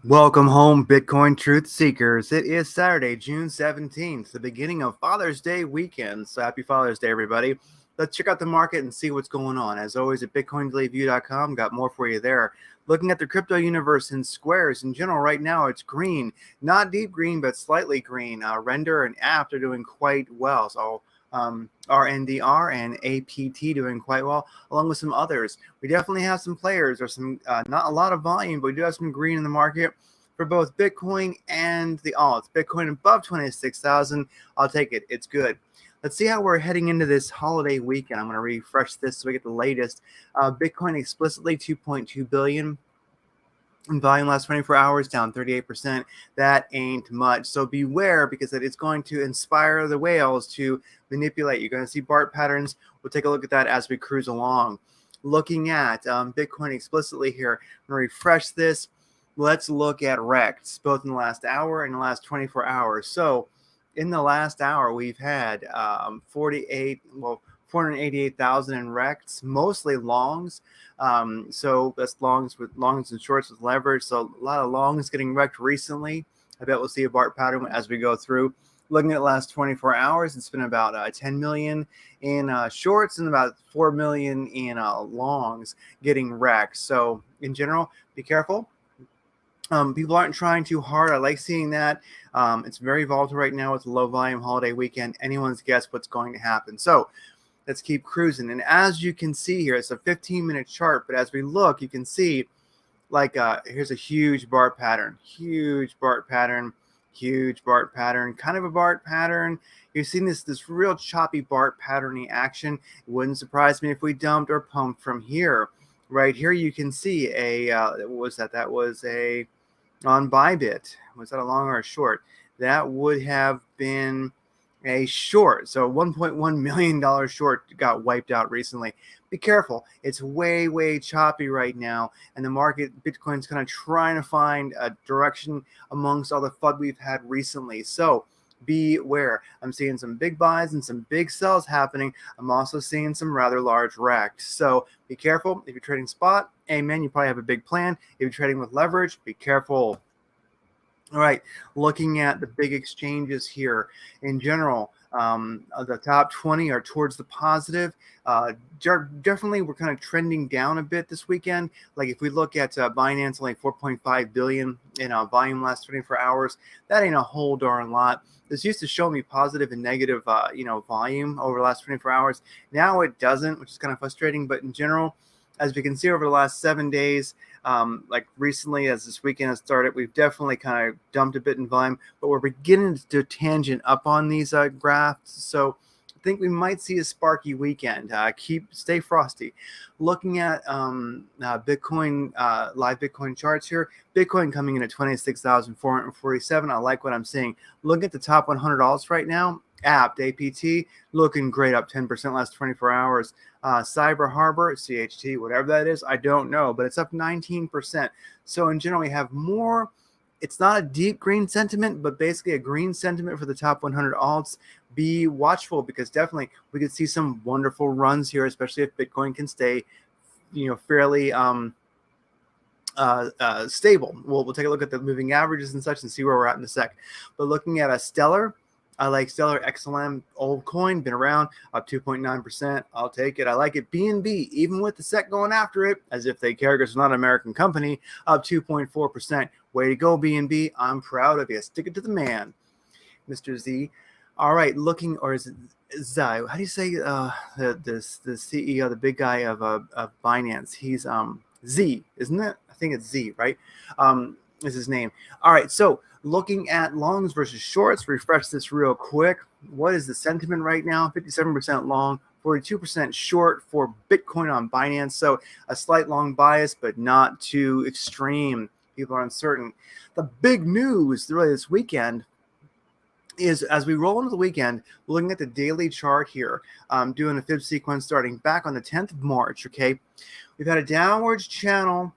Welcome home, Bitcoin Truth Seekers. It is Saturday, June 17th, the beginning of Father's Day weekend. So happy Father's Day, everybody. Let's check out the market and see what's going on. As always, at BitcoinDailyView.com, got more for you there. Looking at the crypto universe in squares in general, right now it's green. Not deep green, but slightly green. Render and apt are doing quite well. So RNDR and APT doing quite well, along with some others. We definitely have some players or some, not a lot of volume, but we do have some green in the market for both Bitcoin and the alts. Bitcoin above 26,000, I'll take it. It's good. Let's see how we're heading into this holiday weekend. I'm going to refresh this so we get the latest. Bitcoin explicitly 2.2 billion. In volume last 24 hours, down 38%. That ain't much. So beware, because it's going to inspire the whales to manipulate. You're going to see BART patterns. We'll take a look at that as we cruise along. Looking at Bitcoin explicitly here. I'm going to refresh this. Let's look at RECs, both in the last hour and the last 24 hours. So in the last hour, we've had 488,000 in RECs, mostly longs. So that's longs and shorts with leverage. So a lot of longs getting wrecked recently. I bet we'll see a BART pattern as we go through. Looking at the last 24 hours, it's been about 10 million in shorts and about 4 million in longs getting wrecked. So in general, be careful. People aren't trying too hard. I like seeing that. It's very volatile right now with a low volume holiday weekend. Anyone's guess what's going to happen. So let's keep cruising. And as you can see here, it's a 15-minute chart. But as we look, you can see here's a huge BART pattern, kind of a BART pattern. You've seen this real choppy BART patterning action. It wouldn't surprise me if we dumped or pumped from here. Right here, you can see what was that? That was on Bybit. Was that a long or a short? That would have been a short. So $1.1 million short got wiped out recently. Be careful. It's way, way choppy right now. And the market, Bitcoin's kind of trying to find a direction amongst all the FUD we've had recently. So beware. I'm seeing some big buys and some big sells happening. I'm also seeing some rather large racks. So be careful. If you're trading spot, amen, you probably have a big plan. If you're trading with leverage, be careful. All right, looking at the big exchanges here in general, the top 20 are towards the positive. Definitely, we're kind of trending down a bit this weekend. Like if we look at Binance, only 4.5 billion in volume last 24 hours. That ain't a whole darn lot. This used to show me positive and negative, volume over the last 24 hours. Now it doesn't, which is kind of frustrating. But in general, as we can see over the last 7 days, like recently as this weekend has started, we've definitely kind of dumped a bit in volume, but we're beginning to tangent up on these graphs. So I think we might see a Sparky weekend. Stay frosty. Looking at Bitcoin, live Bitcoin charts here, Bitcoin coming in at 26,447. I like what I'm seeing. Look at the top 100 alts right now. APT, looking great, up 10% last 24 hours. Cyber Harbor, CHT, whatever that is, I don't know, but it's up 19%. So in general, we have more. It's not a deep green sentiment, but basically a green sentiment for the top 100 alts. Be watchful, because definitely we could see some wonderful runs here, especially if Bitcoin can stay, fairly stable. We'll take a look at the moving averages and such and see where we're at in a sec. But looking at a Stellar, I like Stellar XLM, old coin, been around, up 2.9%. I'll take it. I like it. BNB, even with the SEC going after it, as if they care, because it's not an American company, up 2.4%. Way to go, BNB. I'm proud of you. Stick it to the man, Mr. Z. All right, looking, or is it Zai? How do you say the CEO, the big guy of Binance? He's Z, isn't it? I think it's Z, right? Is his name. All right, so looking at longs versus shorts, refresh this real quick. What is the sentiment right now? 57% long, 42% short for Bitcoin on Binance. So a slight long bias, but not too extreme. People are uncertain. The big news really this weekend is, as we roll into the weekend, looking at the daily chart here, doing a fib sequence starting back on the 10th of March, okay? We've had a downwards channel,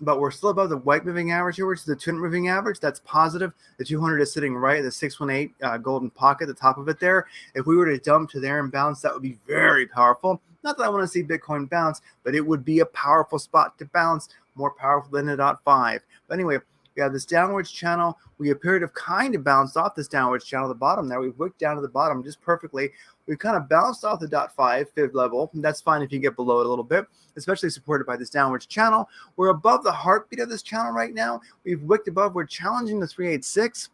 but we're still above the white moving average here, which is the 200 moving average. That's positive. The 200 is sitting right at the 618 golden pocket, the top of it there. If we were to dump to there and bounce, that would be very powerful. Not that I want to see Bitcoin bounce, but it would be a powerful spot to bounce. more powerful than the .5. But anyway, we have this downwards channel. We appear to have kind of bounced off this downwards channel at the bottom there. We've wicked down to the bottom just perfectly. We've kind of bounced off the .5 fib level. That's fine if you get below it a little bit, especially supported by this downwards channel. We're above the heartbeat of this channel right now. We've wicked above. We're challenging the 386.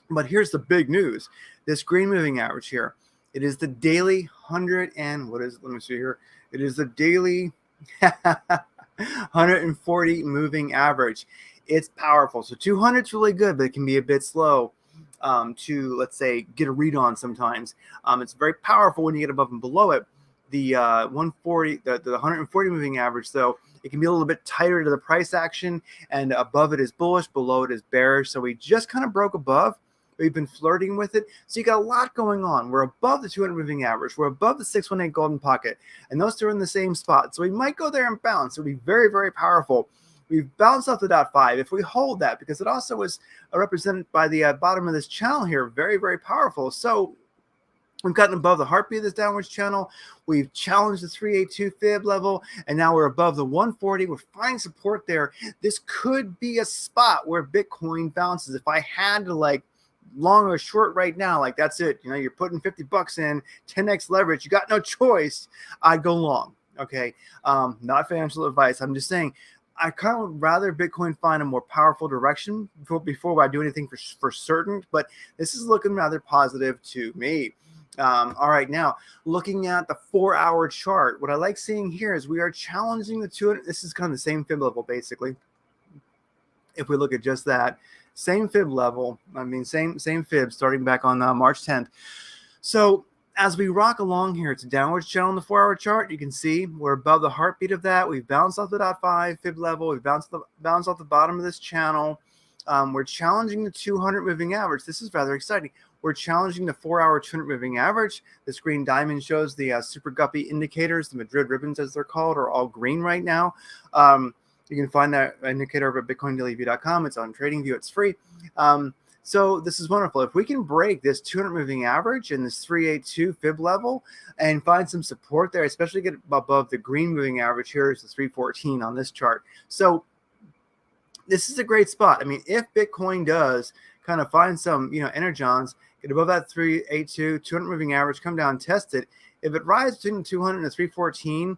But here's the big news. This green moving average here. It is the daily 100 and what is it? Let me see here. It is the daily 140 moving average. It's powerful. So 200 is really good, but it can be a bit slow to, let's say, get a read on sometimes. It's very powerful when you get above and below it. The 140, the 140 moving average, though, it can be a little bit tighter to the price action, and above it is bullish, below it is bearish. So we just kind of broke above. We've been flirting with it. So you got a lot going on. We're above the 200 moving average. We're above the 618 golden pocket, and those two are in the same spot. So we might go there and bounce. It'll be very, very powerful. We've bounced off the .5. If we hold that, because it also is represented by the bottom of this channel here, very, very powerful. So we've gotten above the heartbeat of this downwards channel. We've challenged the 382 fib level, and now we're above the 140. We're finding support there. This could be a spot where Bitcoin bounces. If I had to, like, long or short right now, like, that's it. You know, you're putting 50 bucks in, 10x leverage. You got no choice. I'd go long. Okay. Not financial advice. I'm just saying, I kind of would rather Bitcoin find a more powerful direction before I do anything for certain, but this is looking rather positive to me. All right, now looking at the 4-hour chart, what I like seeing here is we are challenging the 200. This is kind of the same fib level, basically. If we look at just that same fib level, I mean, same fib starting back on March 10th. So as we rock along here, it's a downwards channel on the 4-hour chart. You can see we're above the heartbeat of that. We've bounced off the .5 fib level. We've bounced off the bottom of this channel. We're challenging the 200 moving average. This is rather exciting. We're challenging the 4-hour 200 moving average. This green diamond shows the super guppy indicators. The Madrid ribbons, as they're called, are all green right now. You can find that indicator over at bitcoindailyview.com. It's on TradingView. It's free. So this is wonderful. If we can break this 200 moving average and this 382 fib level and find some support there, especially get above the green moving average, here is the 314 on this chart. So this is a great spot. I mean, if Bitcoin does kind of find some, energons, get above that 382, 200 moving average, come down, test it. If it rises between 200 and the 314,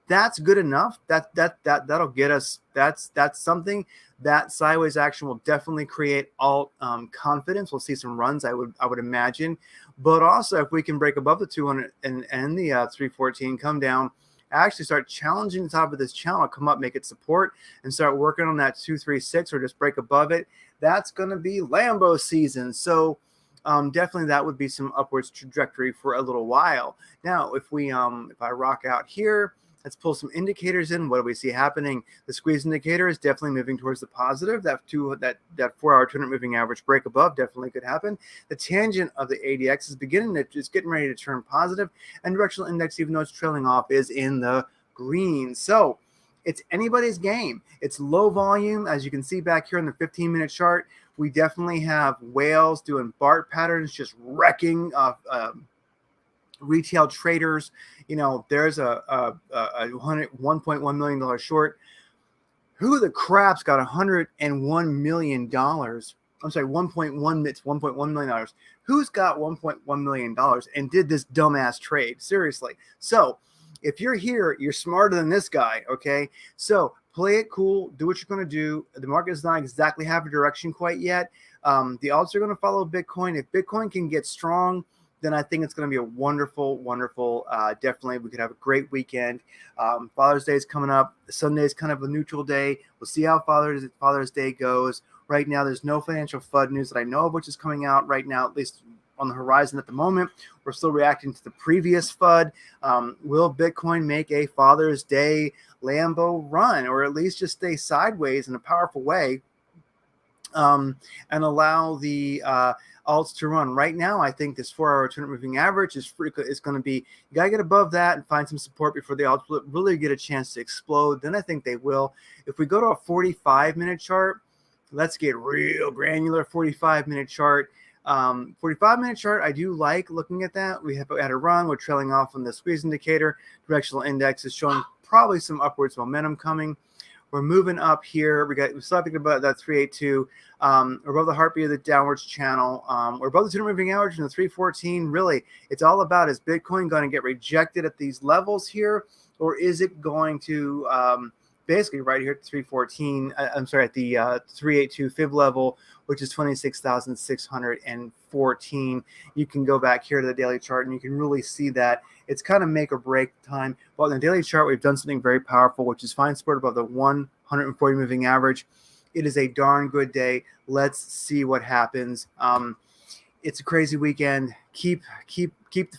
that's good enough. That'll get us. That's something. That sideways action will definitely create alt confidence. We'll see some runs, I would imagine. But also, if we can break above the 200 and the 314, come down, actually start challenging the top of this channel, come up, make it support, and start working on that 236 or just break above it. That's going to be Lambo season. So definitely that would be some upwards trajectory for a little while. Now, if I rock out here, let's pull some indicators in. What do we see happening? The squeeze indicator is definitely moving towards the positive. That 4-hour 200 moving average break above definitely could happen. The tangent of the ADX is getting ready to turn positive, and directional index, even though it's trailing off, is in the green. So it's anybody's game. It's low volume, as you can see back here on the 15-minute chart. We definitely have whales doing BART patterns, just wrecking retail traders. There's a $1.1 million short. Who the crap's got $101 million? I'm sorry, $1.1 million. Who's got $1.1 million and did this dumbass trade? Seriously. So if you're here, you're smarter than this guy, okay? So play it cool. Do what you're going to do. The market does not exactly have a direction quite yet. The alts are going to follow Bitcoin. If Bitcoin can get strong, then I think it's going to be a wonderful, definitely. We could have a great weekend. Father's Day is coming up. Sunday is kind of a neutral day. We'll see how Father's Day goes. Right now, there's no financial FUD news that I know of, which is coming out right now, at least on the horizon at the moment. We're still reacting to the previous FUD. Will Bitcoin make a Father's Day Lambo run, or at least just stay sideways in a powerful way? And allow the alts to run. Right now, I think this 4-hour 200 moving average is going to be, you got to get above that and find some support before the alts really get a chance to explode. Then I think they will. If we go to a 45-minute chart, let's get real granular. 45-minute chart. 45-minute chart, I do like looking at that. We have had a run. We're trailing off on the squeeze indicator. Directional index is showing probably some upwards momentum coming. We're moving up here. We're talking about that 382. We're above the heartbeat of the downwards channel. We're above the 200 moving average and the 314. Really, it's all about, is Bitcoin going to get rejected at these levels here, or is it going to basically right here at 314, I'm sorry, at the 382 fib level, which is 26,614. You can go back here to the daily chart and you can really see that it's kind of make or break time. Well, in the daily chart, we've done something very powerful, which is find support above the 140 moving average. It is a darn good day. Let's see what happens. It's a crazy weekend. Keep the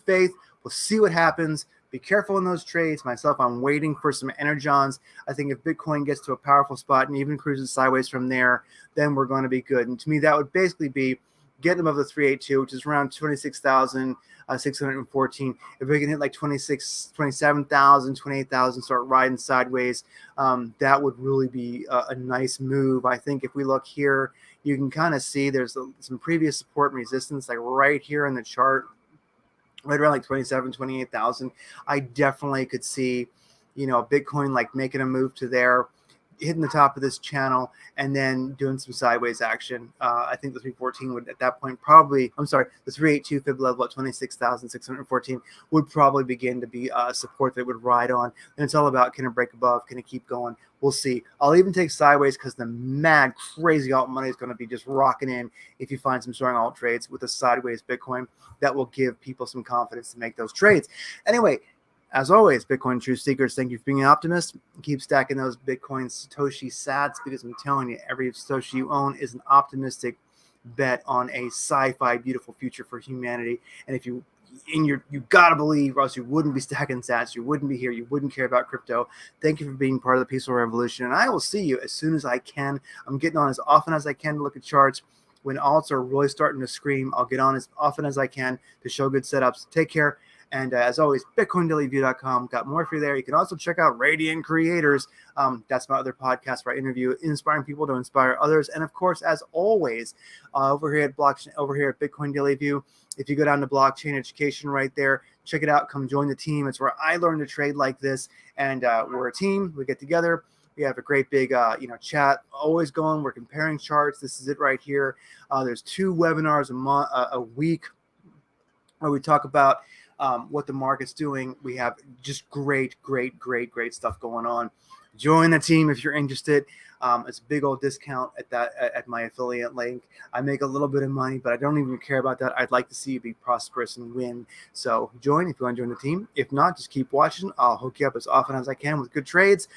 faith. We'll see what happens. Be careful in those trades. Myself, I'm waiting for some energons. I think if Bitcoin gets to a powerful spot and even cruises sideways from there, then we're going to be good. And to me, that would basically be getting above the 382, which is around 26,614. If we can hit like 27,000, 28,000, start riding sideways, that would really be a nice move. I think if we look here, you can kind of see there's some previous support and resistance, like right here in the chart, right around like 27, 28,000. I definitely could see, Bitcoin like making a move to there, hitting the top of this channel, and then doing some sideways action. I think the 314 would at that point probably, the 382 fib level at 26,614 would probably begin to be support that would ride on. And it's all about, can it break above? Can it keep going? We'll see. I'll even take sideways because the mad crazy alt money is going to be just rocking in if you find some strong alt trades with a sideways Bitcoin. That will give people some confidence to make those trades. Anyway, as always, Bitcoin truth seekers, thank you for being an optimist. Keep stacking those Bitcoin Satoshi sats, because I'm telling you, every Satoshi you own is an optimistic bet on a sci-fi beautiful future for humanity. And if you gotta believe, or else you wouldn't be stacking sats, you wouldn't be here, you wouldn't care about crypto. Thank you for being part of the peaceful revolution, and I will see you as soon as I can. I'm getting on as often as I can to look at charts. When alts are really starting to scream, I'll get on as often as I can to show good setups. Take care. And as always, BitcoinDailyView.com. Got more for you there. You can also check out Radiant Creators. That's my other podcast where I interview inspiring people to inspire others. And of course, as always, over here at Bitcoin Daily View, if you go down to blockchain education right there, check it out. Come join the team. It's where I learn to trade like this. And we're a team. We get together. We have a great big, chat always going. We're comparing charts. This is it right here. There's 2 webinars a week where we talk about what the market's doing. We have just great stuff going on. Join the team if you're interested. It's a big old discount at my affiliate link. I make a little bit of money, but I don't even care about that. I'd like to see you be prosperous and win. So join if you want to join the team. If not, just keep watching. I'll hook you up as often as I can with good trades.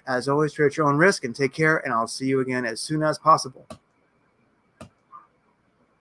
As always, trade at your own risk and take care, and I'll see you again as soon as possible.